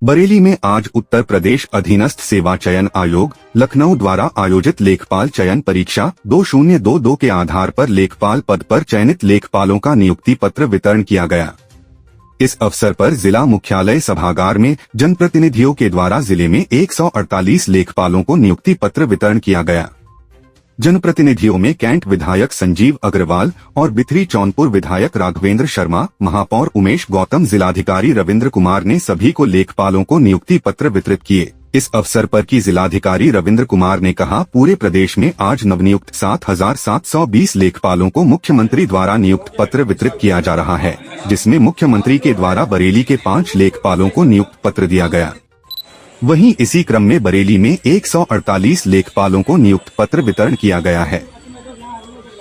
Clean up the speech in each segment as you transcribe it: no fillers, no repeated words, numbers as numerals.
बरेली में आज उत्तर प्रदेश अधीनस्थ सेवा चयन आयोग लखनऊ द्वारा आयोजित लेखपाल चयन परीक्षा 2022 के आधार पर लेखपाल पद पर चयनित लेखपालों का नियुक्ति पत्र वितरण किया गया। इस अवसर पर जिला मुख्यालय सभागार में जनप्रतिनिधियों के द्वारा जिले में 148 लेखपालों को नियुक्ति पत्र वितरण किया गया। जनप्रतिनिधियों में कैंट विधायक संजीव अग्रवाल और बिथरी चौनपुर विधायक राघवेंद्र शर्मा, महापौर उमेश गौतम, जिलाधिकारी रविंद्र कुमार ने सभी को लेखपालों को नियुक्ति पत्र वितरित किए। इस अवसर पर की जिलाधिकारी रविंद्र कुमार ने कहा, पूरे प्रदेश में आज नवनियुक्त 7,720 लेखपालों को मुख्यमंत्री द्वारा नियुक्त पत्र वितरित किया जा रहा है, जिसमें मुख्यमंत्री के द्वारा बरेली के 5 लेखपालों को नियुक्त पत्र दिया गया। वहीं इसी क्रम में बरेली में 148 लेखपालों को नियुक्त पत्र वितरण किया गया है।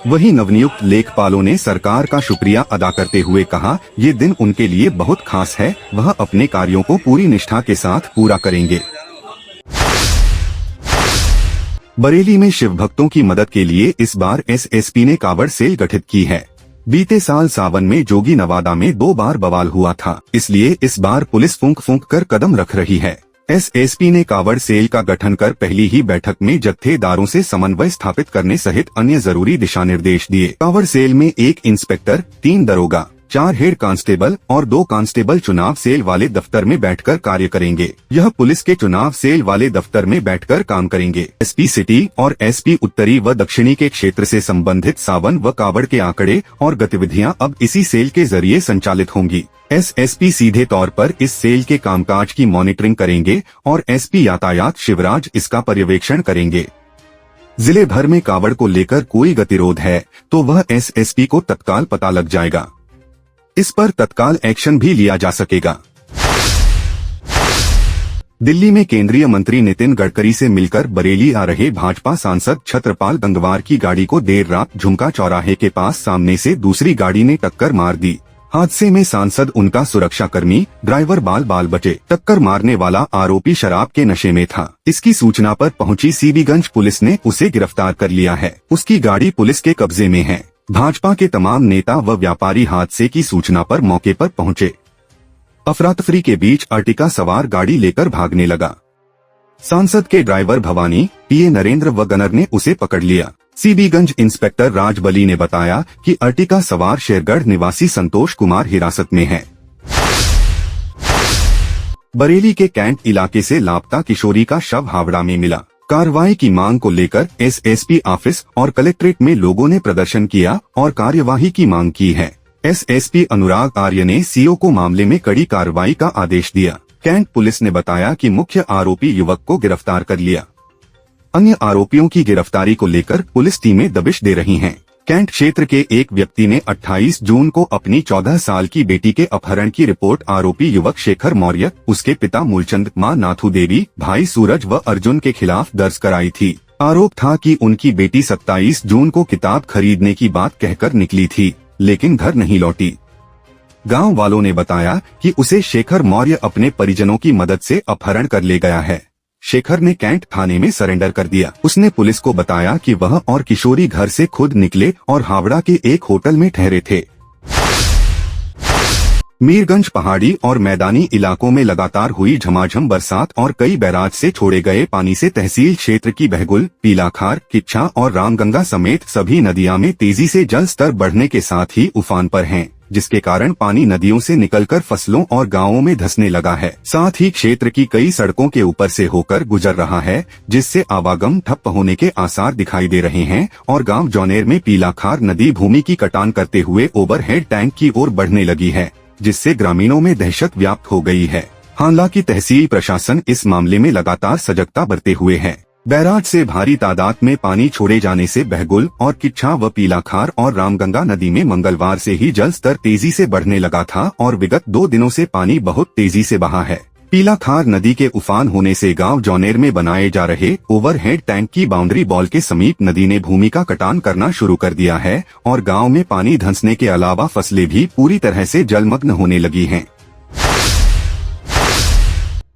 वहीं नवनियुक्त लेखपालों ने सरकार का शुक्रिया अदा करते हुए कहा, ये दिन उनके लिए बहुत खास है, वह अपने कार्यों को पूरी निष्ठा के साथ पूरा करेंगे। बरेली में शिव भक्तों की मदद के लिए इस बार एसएसपी ने कांवड़ सेल गठित की है। बीते साल सावन में जोगी नवादा में 2 बार बवाल हुआ था, इसलिए इस बार पुलिस फूंक फूंक कर कदम रख रही है। एसएसपी ने कांवड़ सेल का गठन कर पहली ही बैठक में जत्थेदारों से समन्वय स्थापित करने सहित अन्य जरूरी दिशा निर्देश दिए। कांवड़ सेल में 1 इंस्पेक्टर, 3 दरोगा, 4 हेड कांस्टेबल और 2 कांस्टेबल चुनाव सेल वाले दफ्तर में बैठकर कार्य करेंगे। यह पुलिस के चुनाव सेल वाले दफ्तर में बैठकर काम करेंगे। एसपी सिटी और एसपी उत्तरी व दक्षिणी के क्षेत्र से संबंधित सावन व कांवड़ के आंकड़े और गतिविधियां अब इसी सेल के जरिए संचालित होंगी। एसएसपी सीधे तौर पर इस सेल के कामकाज की मॉनिटरिंग करेंगे और एसपी यातायात शिवराज इसका पर्यवेक्षण करेंगे। जिले भर में कांवड़ को लेकर कोई गतिरोध है तो वह एसएसपी को तत्काल पता लग जाएगा। इस पर तत्काल एक्शन भी लिया जा सकेगा। दिल्ली में केंद्रीय मंत्री नितिन गडकरी से मिलकर बरेली आ रहे भाजपा सांसद छत्रपाल गंगवार की गाड़ी को देर रात झुमका चौराहे के पास सामने से दूसरी गाड़ी ने टक्कर मार दी। हादसे में सांसद, उनका सुरक्षाकर्मी, ड्राइवर बाल बाल बचे। टक्कर मारने वाला आरोपी शराब के नशे में था। इसकी सूचना पर पहुंची सीबीगंज पुलिस ने उसे गिरफ्तार कर लिया है। उसकी गाड़ी पुलिस के कब्जे में है। भाजपा के तमाम नेता व व्यापारी हादसे की सूचना पर मौके पर पहुंचे। अफरा-तफरी के बीच अर्टिका सवार गाड़ी लेकर भागने लगा। सांसद के ड्राइवर भवानी, पीए नरेंद्र व गनर ने उसे पकड़ लिया। सीबीगंज इंस्पेक्टर राजबली ने बताया कि अर्टिका सवार शेरगढ़ निवासी संतोष कुमार हिरासत में है। बरेली के कैंट इलाके से लापता किशोरी का शव हावड़ा में मिला। कार्रवाई की मांग को लेकर एसएसपी ऑफिस और कलेक्ट्रेट में लोगों ने प्रदर्शन किया और कार्यवाही की मांग की है। एसएसपी अनुराग आर्य ने सीओ को मामले में कड़ी कार्रवाई का आदेश दिया। कैंट पुलिस ने बताया कि मुख्य आरोपी युवक को गिरफ्तार कर लिया। अन्य आरोपियों की गिरफ्तारी को लेकर पुलिस टीमें दबिश दे रही हैं। कैंट क्षेत्र के एक व्यक्ति ने 28 जून को अपनी 14 साल की बेटी के अपहरण की रिपोर्ट आरोपी युवक शेखर मौर्य, उसके पिता मूलचंद, मां नाथू देवी, भाई सूरज व अर्जुन के खिलाफ दर्ज कराई थी। आरोप था कि उनकी बेटी 27 जून को किताब खरीदने की बात कहकर निकली थी, लेकिन घर नहीं लौटी। गांव वालों ने बताया कि उसे शेखर मौर्य अपने परिजनों की मदद से अपहरण कर ले गया है। शेखर ने कैंट थाने में सरेंडर कर दिया। उसने पुलिस को बताया कि वह और किशोरी घर से खुद निकले और हावड़ा के एक होटल में ठहरे थे। मीरगंज पहाड़ी और मैदानी इलाकों में लगातार हुई झमाझम बरसात और कई बैराज से छोड़े गए पानी से तहसील क्षेत्र की बहगुल, पीलाखार, किच्छा और रामगंगा समेत सभी नदियां में तेजी से जल स्तर बढ़ने के साथ ही उफान पर हैं, जिसके कारण पानी नदियों से निकलकर फसलों और गांवों में धंसने लगा है। साथ ही क्षेत्र की कई सड़कों के ऊपर से होकर गुजर रहा है, जिससे आवागम ठप होने के आसार दिखाई दे रहे हैं और गांव जौनेर में पीलाखार नदी भूमि की कटान करते हुए ओवरहेड टैंक की ओर बढ़ने लगी है, जिससे ग्रामीणों में दहशत व्याप्त हो गई है। हालांकि तहसील प्रशासन इस मामले में लगातार सजगता बरते हुए है। बैराज से भारी तादाद में पानी छोड़े जाने से बहगुल और किच्छा व पीलाखार और रामगंगा नदी में मंगलवार से ही जल स्तर तेजी से बढ़ने लगा था और विगत 2 दिनों से पानी बहुत तेजी से बहा है। पीलाखार नदी के उफान होने से गांव जौनेर में बनाए जा रहे ओवरहेड टैंक की बाउंड्री बॉल के समीप नदी ने भूमि का कटान करना शुरू कर दिया है और गांव में पानी धंसने के अलावा फसलें भी पूरी तरह से जलमग्न होने लगी हैं।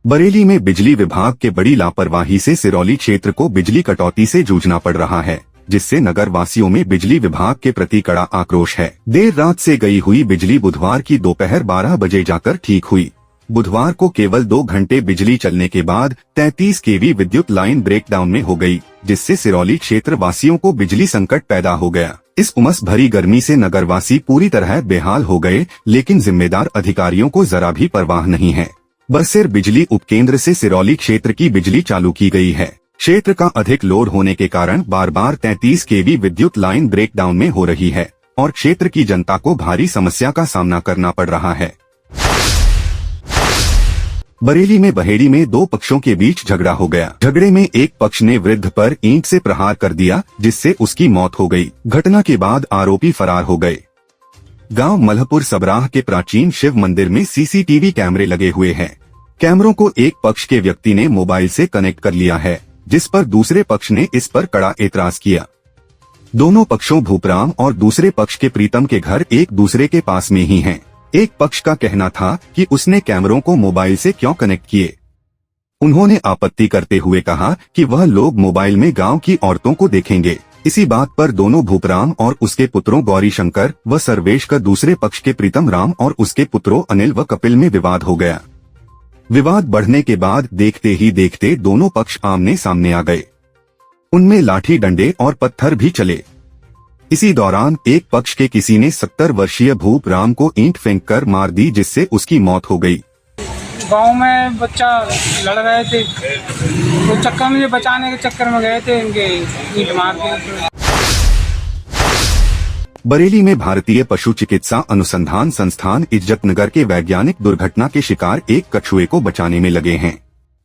बरेली में बिजली विभाग के बड़ी लापरवाही से सिरौली क्षेत्र को बिजली कटौती से जूझना पड़ रहा है, जिससे नगर वासियों में बिजली विभाग के प्रति कड़ा आक्रोश है। देर रात से गई हुई बिजली बुधवार की दोपहर 12 बजे जाकर ठीक हुई। बुधवार को केवल 2 घंटे बिजली चलने के बाद 33 केवी विद्युत लाइन ब्रेकडाउन में हो गई, जिससे सिरौली क्षेत्र वासियों को बिजली संकट पैदा हो गया। इस उमस भरी गर्मी से नगरवासी पूरी तरह बेहाल हो गए, लेकिन जिम्मेदार अधिकारियों को जरा भी परवाह नहीं है। बरसेर बिजली उपकेंद्र से सिरौली क्षेत्र की बिजली चालू की गई है। क्षेत्र का अधिक लोड होने के कारण बार बार 33 केवी विद्युत लाइन ब्रेकडाउन में हो रही है और क्षेत्र की जनता को भारी समस्या का सामना करना पड़ रहा है। बरेली में बहेड़ी में 2 पक्षों के बीच झगड़ा हो गया। झगड़े में एक पक्ष ने वृद्ध पर ईंट से प्रहार कर दिया, जिससे उसकी मौत हो गई। घटना के बाद आरोपी फरार हो गए। गांव मल्हपुर सबराह के प्राचीन शिव मंदिर में सीसीटीवी कैमरे लगे हुए हैं। कैमरों को एक पक्ष के व्यक्ति ने मोबाइल से कनेक्ट कर लिया है, जिस पर दूसरे पक्ष ने इस पर कड़ा एतराज किया। दोनों पक्षों भूपराम और दूसरे पक्ष के प्रीतम के घर एक दूसरे के पास में ही हैं। एक पक्ष का कहना था कि उसने कैमरों को मोबाइल से क्यों कनेक्ट किए। उन्होंने आपत्ति करते हुए कहा कि वह लोग मोबाइल में गांव की औरतों को देखेंगे। इसी बात पर दोनों भूपराम और उसके पुत्रों गौरी शंकर व सर्वेश का दूसरे पक्ष के प्रीतम राम और उसके पुत्रों अनिल व कपिल में विवाद हो गया। विवाद बढ़ने के बाद देखते ही देखते दोनों पक्ष आमने सामने आ गए। उनमें लाठी डंडे और पत्थर भी चले। इसी दौरान एक पक्ष के किसी ने 70 वर्षीय भूपराम को ईंट फेंककर मार दी, जिससे उसकी मौत हो गई। गांव में बच्चा लड़ रहे थे, तो चक्कर में बचाने के चक्कर में गए थे, इनके ईंट मार दी। बरेली में भारतीय पशु चिकित्सा अनुसंधान संस्थान इज्जतनगर के वैज्ञानिक दुर्घटना के शिकार एक कछुए को बचाने में लगे हैं।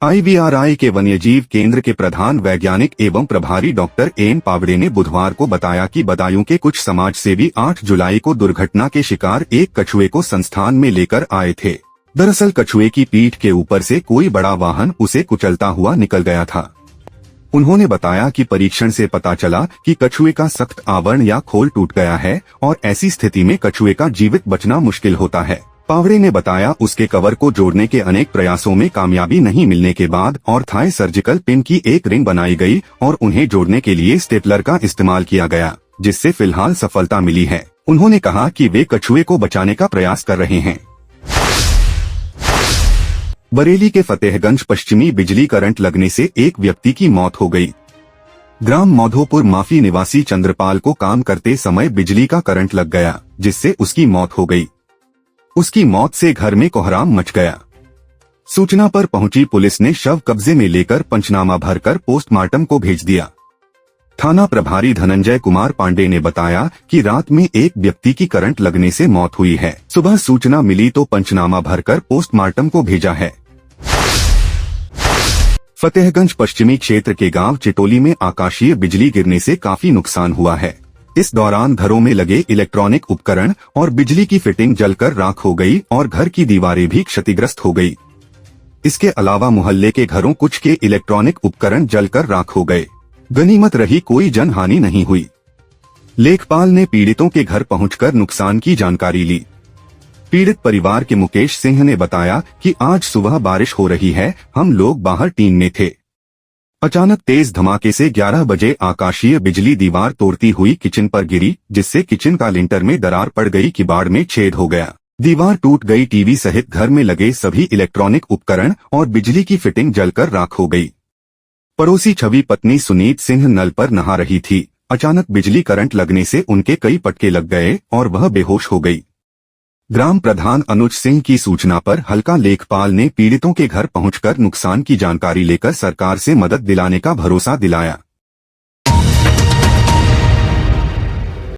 IVRI के वन्यजीव केंद्र के प्रधान वैज्ञानिक एवं प्रभारी डॉक्टर एन पावड़े ने बुधवार को बताया कि बदायूं के कुछ समाज सेवी 8 जुलाई को दुर्घटना के शिकार एक कछुए को संस्थान में लेकर आए थे। दरअसल कछुए की पीठ के ऊपर से कोई बड़ा वाहन उसे कुचलता हुआ निकल गया था। उन्होंने बताया कि परीक्षण से पता चला कि कछुए का सख्त आवरण या खोल टूट गया है और ऐसी स्थिति में कछुए का जीवित बचना मुश्किल होता है। पावड़े ने बताया उसके कवर को जोड़ने के अनेक प्रयासों में कामयाबी नहीं मिलने के बाद और थाई सर्जिकल पिन की एक रिंग बनाई गई और उन्हें जोड़ने के लिए स्टेपलर का इस्तेमाल किया गया, जिससे फिलहाल सफलता मिली है। उन्होंने कहा कि वे कछुए को बचाने का प्रयास कर रहे हैं। बरेली के फतेहगंज पश्चिमी बिजली करंट लगने से एक व्यक्ति की मौत हो गई। ग्राम मौधोपुर माफी निवासी चंद्रपाल को काम करते समय बिजली का करंट लग गया, जिससे उसकी मौत हो गई। उसकी मौत से घर में कोहराम मच गया। सूचना पर पहुंची पुलिस ने शव कब्जे में लेकर पंचनामा भरकर पोस्टमार्टम को भेज दिया। थाना प्रभारी धनंजय कुमार पांडे ने बताया कि रात में एक व्यक्ति की करंट लगने से मौत हुई है। सुबह सूचना मिली तो पंचनामा भरकर पोस्टमार्टम को भेजा है। फतेहगंज पश्चिमी क्षेत्र के गांव चिटोली में आकाशीय बिजली गिरने से काफी नुकसान हुआ है। इस दौरान घरों में लगे इलेक्ट्रॉनिक उपकरण और बिजली की फिटिंग जलकर राख हो गई और घर की दीवारें भी क्षतिग्रस्त हो गई। इसके अलावा मोहल्ले के घरों कुछ के इलेक्ट्रॉनिक उपकरण जलकर राख हो गए। गनीमत रही कोई जनहानि नहीं हुई। लेखपाल ने पीड़ितों के घर पहुंचकर नुकसान की जानकारी ली। पीड़ित परिवार के मुकेश सिंह ने बताया कि आज सुबह बारिश हो रही है, हम लोग बाहर टीन में थे। अचानक तेज धमाके से 11 बजे आकाशीय बिजली दीवार तोड़ती हुई किचन पर गिरी, जिससे किचन का लिंटर में दरार पड़ गई, किवाड़ में छेद हो गया। दीवार टूट गई। टीवी सहित घर में लगे सभी इलेक्ट्रॉनिक उपकरण और बिजली की फिटिंग जलकर राख हो गई। पड़ोसी छवि पत्नी सुनीत सिंह नल पर नहा रही थी। अचानक बिजली करंट लगने से उनके कई पटके लग गए और वह बेहोश हो गई। ग्राम प्रधान अनुज सिंह की सूचना पर हल्का लेखपाल ने पीड़ितों के घर पहुंचकर नुकसान की जानकारी लेकर सरकार से मदद दिलाने का भरोसा दिलाया।